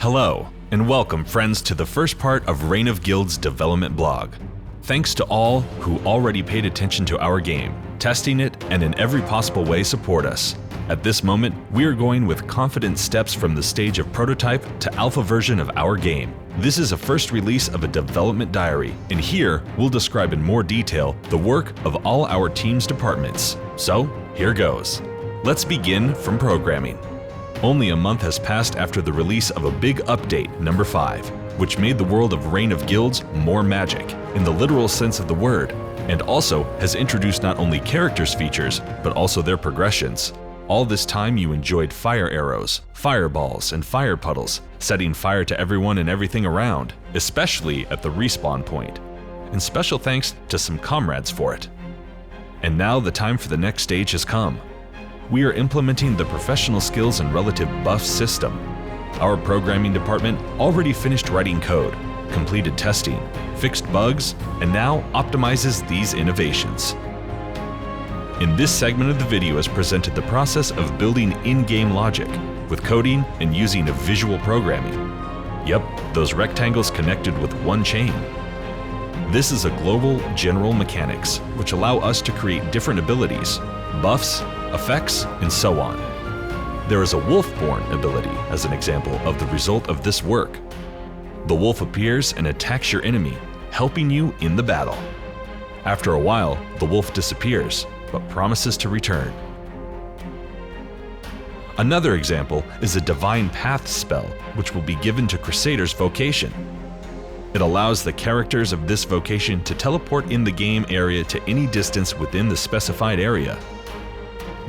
Hello, and welcome friends to the first part of Reign of Guilds development blog. Thanks to all who already paid attention to our game, testing it, and in every possible way support us. At this moment, we are going with confident steps from the stage of prototype to alpha version of our game. This is a first release of a development diary, and here we'll describe in more detail the work of all our team's departments. So, here goes. Let's begin from programming. Only a month has passed after the release of a big update, number 5, which made the world of Reign of Guilds more magic, in the literal sense of the word, and also has introduced not only characters' features, but also their progressions. All this time you enjoyed fire arrows, fireballs, and fire puddles, setting fire to everyone and everything around, especially at the respawn point. And special thanks to some comrades for it. And now the time for the next stage has come. We are implementing the professional skills and relative buffs system. Our programming department already finished writing code, completed testing, fixed bugs, and now optimizes these innovations. In this segment of the video is presented the process of building in-game logic with coding and using of visual programming. Yep, those rectangles connected with one chain. This is a global general mechanics, which allow us to create different abilities, buffs, effects, and so on. There is a Wolfborn ability as an example of the result of this work. The wolf appears and attacks your enemy, helping you in the battle. After a while, the wolf disappears, but promises to return. Another example is a Divine Path spell, which will be given to Crusader's vocation. It allows the characters of this vocation to teleport in the game area to any distance within the specified area.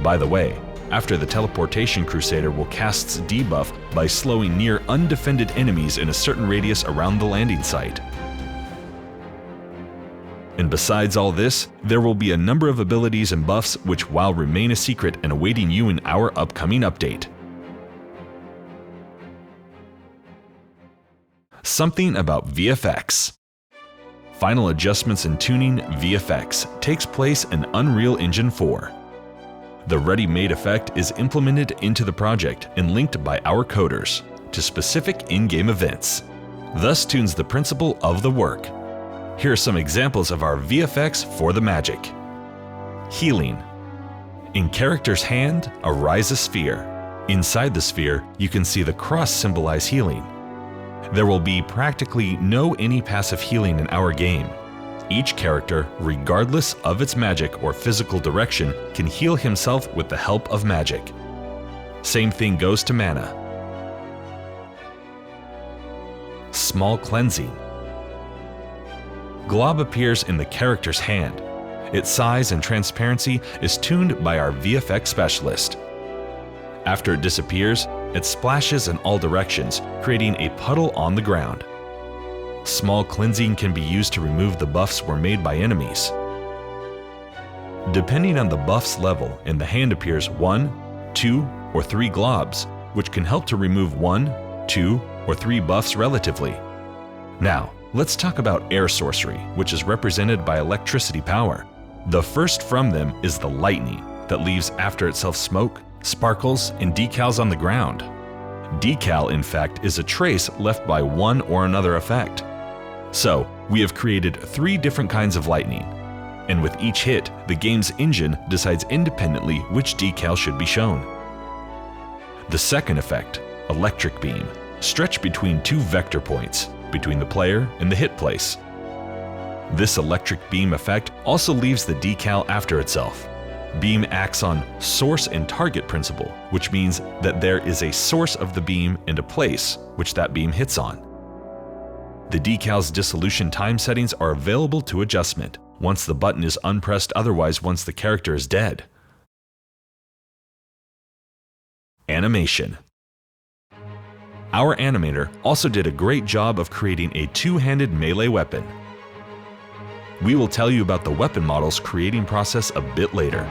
By the way, after the teleportation, Crusader will cast debuff by slowing near undefended enemies in a certain radius around the landing site. And besides all this, there will be a number of abilities and buffs which will remain a secret and awaiting you in our upcoming update. Something about VFX. Final adjustments and tuning VFX takes place in Unreal Engine 4. The ready-made effect is implemented into the project and linked by our coders to specific in-game events. Thus tunes the principle of the work. Here are some examples of our VFX for the magic. Healing. In character's hand, arise a sphere. Inside the sphere, you can see the cross symbolize healing. There will be practically no any passive healing in our game. Each character, regardless of its magic or physical direction, can heal himself with the help of magic. Same thing goes to mana. Small cleansing. Glob appears in the character's hand. Its size and transparency is tuned by our VFX specialist. After it disappears, it splashes in all directions, creating a puddle on the ground. Small cleansing can be used to remove the buffs were made by enemies. Depending on the buff's level, in the hand appears 1, 2, or 3 globs, which can help to remove 1, 2, or 3 buffs relatively. Now, let's talk about air sorcery, which is represented by electricity power. The first from them is the lightning, that leaves after itself smoke, sparkles, and decals on the ground. Decal, in fact, is a trace left by one or another effect. So, we have created 3 different kinds of lightning, and with each hit, the game's engine decides independently which decal should be shown. The second effect, electric beam, stretch between 2 vector points, between the player and the hit place. This electric beam effect also leaves the decal after itself. Beam acts on source and target principle, which means that there is a source of the beam and a place which that beam hits on. The decal's dissolution time settings are available to adjustment once the button is unpressed, otherwise once the character is dead. Animation. Our animator also did a great job of creating a 2-handed melee weapon. We will tell you about the weapon model's creating process a bit later.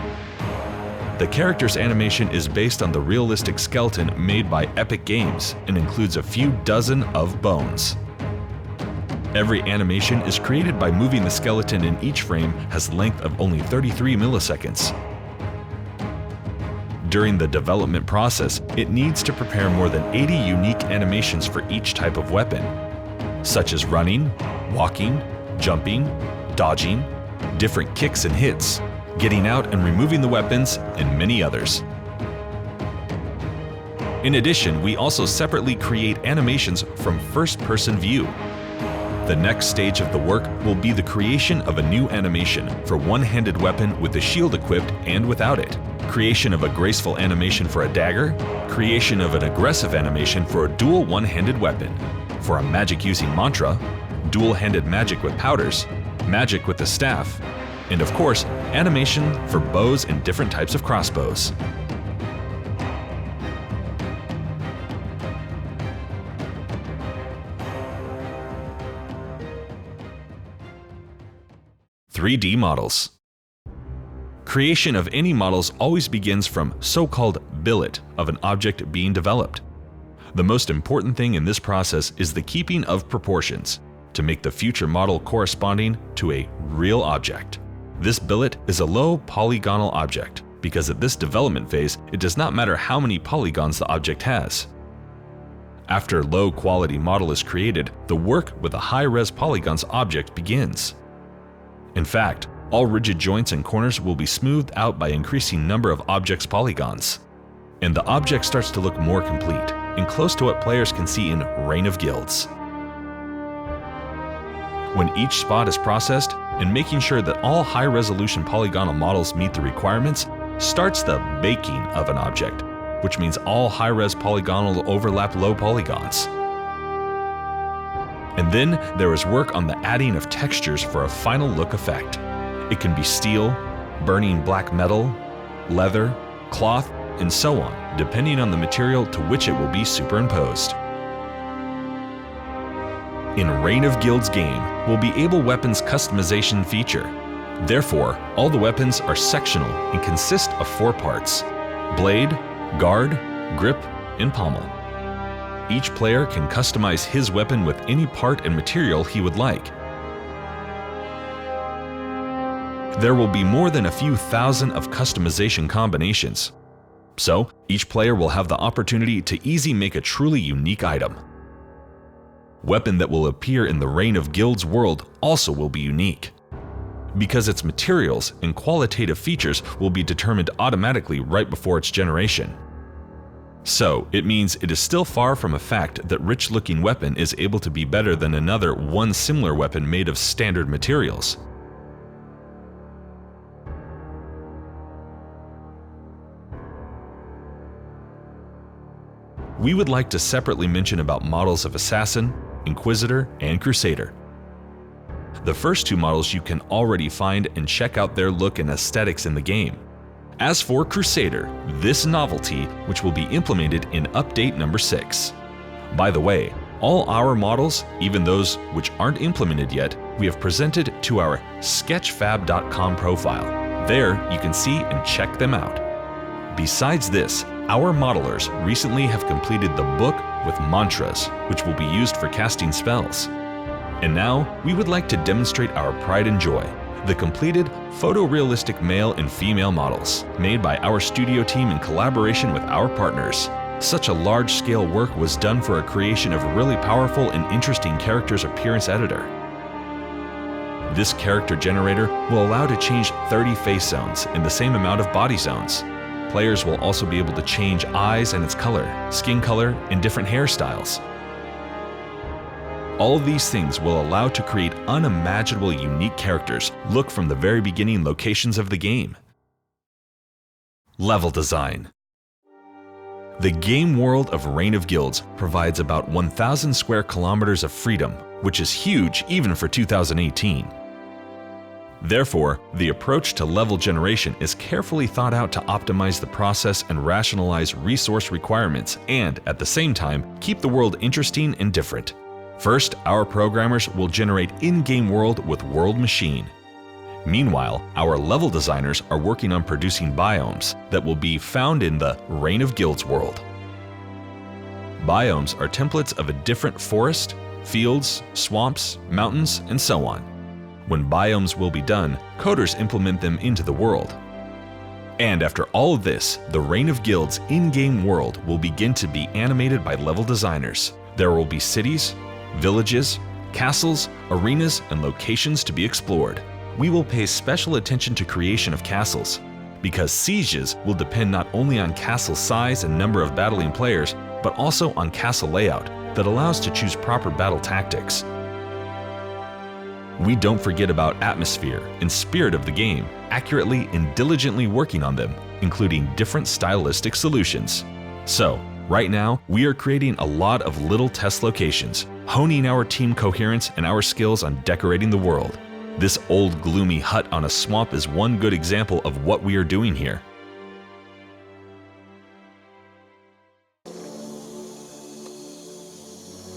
The character's animation is based on the realistic skeleton made by Atlant Games and includes a few dozen of bones. Every animation is created by moving the skeleton, and each frame has length of only 33 milliseconds. During the development process, it needs to prepare more than 80 unique animations for each type of weapon, such as running, walking, jumping, dodging, different kicks and hits, getting out and removing the weapons, and many others. In addition, we also separately create animations from first-person view. The next stage of the work will be the creation of a new animation for one-handed weapon with the shield equipped and without it, creation of a graceful animation for a dagger, creation of an aggressive animation for a dual one-handed weapon, for a magic-using mantra, dual-handed magic with powders, magic with the staff, and of course, animation for bows and different types of crossbows. (3D) models. Creation of any models always begins from so-called billet of an object being developed. The most important thing in this process is the keeping of proportions to make the future model corresponding to a real object. This billet is a low polygonal object because at this development phase, it does not matter how many polygons the object has. After low quality model is created, the work with a high-res polygons object begins. In fact, all rigid joints and corners will be smoothed out by increasing number of objects' polygons, and the object starts to look more complete and close to what players can see in Reign of Guilds. When each spot is processed and making sure that all high-resolution polygonal models meet the requirements, starts the baking of an object, which means all high-res polygonal overlap low polygons. And then there is work on the adding of textures for a final look effect. It can be steel, burning black metal, leather, cloth, and so on, depending on the material to which it will be superimposed. In Reign of Guilds game will be able weapons customization feature. Therefore, all the weapons are sectional and consist of 4 parts: blade, guard, grip, and pommel. Each player can customize his weapon with any part and material he would like. There will be more than a few thousand of customization combinations, so each player will have the opportunity to easily make a truly unique item. Weapon that will appear in the Reign of Guilds world also will be unique, because its materials and qualitative features will be determined automatically right before its generation. So, it means it is still far from a fact that rich-looking weapon is able to be better than another one similar weapon made of standard materials. We would like to separately mention about models of Assassin, Inquisitor, and Crusader. The first 2 models you can already find and check out their look and aesthetics in the game. As for Crusader, this novelty, which will be implemented in update number 6. By the way, all our models, even those which aren't implemented yet, we have presented to our sketchfab.com profile. There you can see and check them out. Besides this, our modelers recently have completed the book with mantras, which will be used for casting spells. And now, we would like to demonstrate our pride and joy, the completed photorealistic male and female models, made by our studio team in collaboration with our partners. Such a large-scale work was done for a creation of a really powerful and interesting character's appearance editor. This character generator will allow to change 30 face zones and the same amount of body zones. Players will also be able to change eyes and its color, skin color, and different hairstyles. All of these things will allow to create unimaginable unique characters. Look from the very beginning locations of the game. Level design. The game world of Reign of Guilds provides about 1,000 square kilometers of freedom, which is huge even for 2018. Therefore, the approach to level generation is carefully thought out to optimize the process and rationalize resource requirements and, at the same time, keep the world interesting and different. First, our programmers will generate in-game world with World Machine. Meanwhile, our level designers are working on producing biomes that will be found in the Reign of Guilds world. Biomes are templates of a different forest, fields, swamps, mountains, and so on. When biomes will be done, coders implement them into the world. And after all of this, the Reign of Guilds in-game world will begin to be animated by level designers. There will be cities, villages, castles, arenas, and locations to be explored. We will pay special attention to creation of castles, because sieges will depend not only on castle size and number of battling players, but also on castle layout that allows to choose proper battle tactics. We don't forget about atmosphere and spirit of the game, accurately and diligently working on them, including different stylistic solutions. So, right now, we are creating a lot of little test locations, honing our team coherence and our skills on decorating the world. This old gloomy hut on a swamp is one good example of what we are doing here.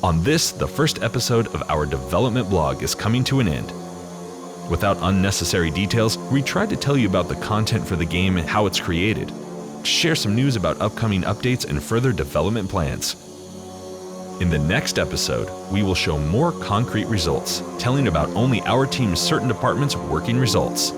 On this, the first episode of our development blog is coming to an end. Without unnecessary details, we tried to tell you about the content for the game and how it's created, share some news about upcoming updates and further development plans. In the next episode, we will show more concrete results, telling about only our team's certain departments' working results.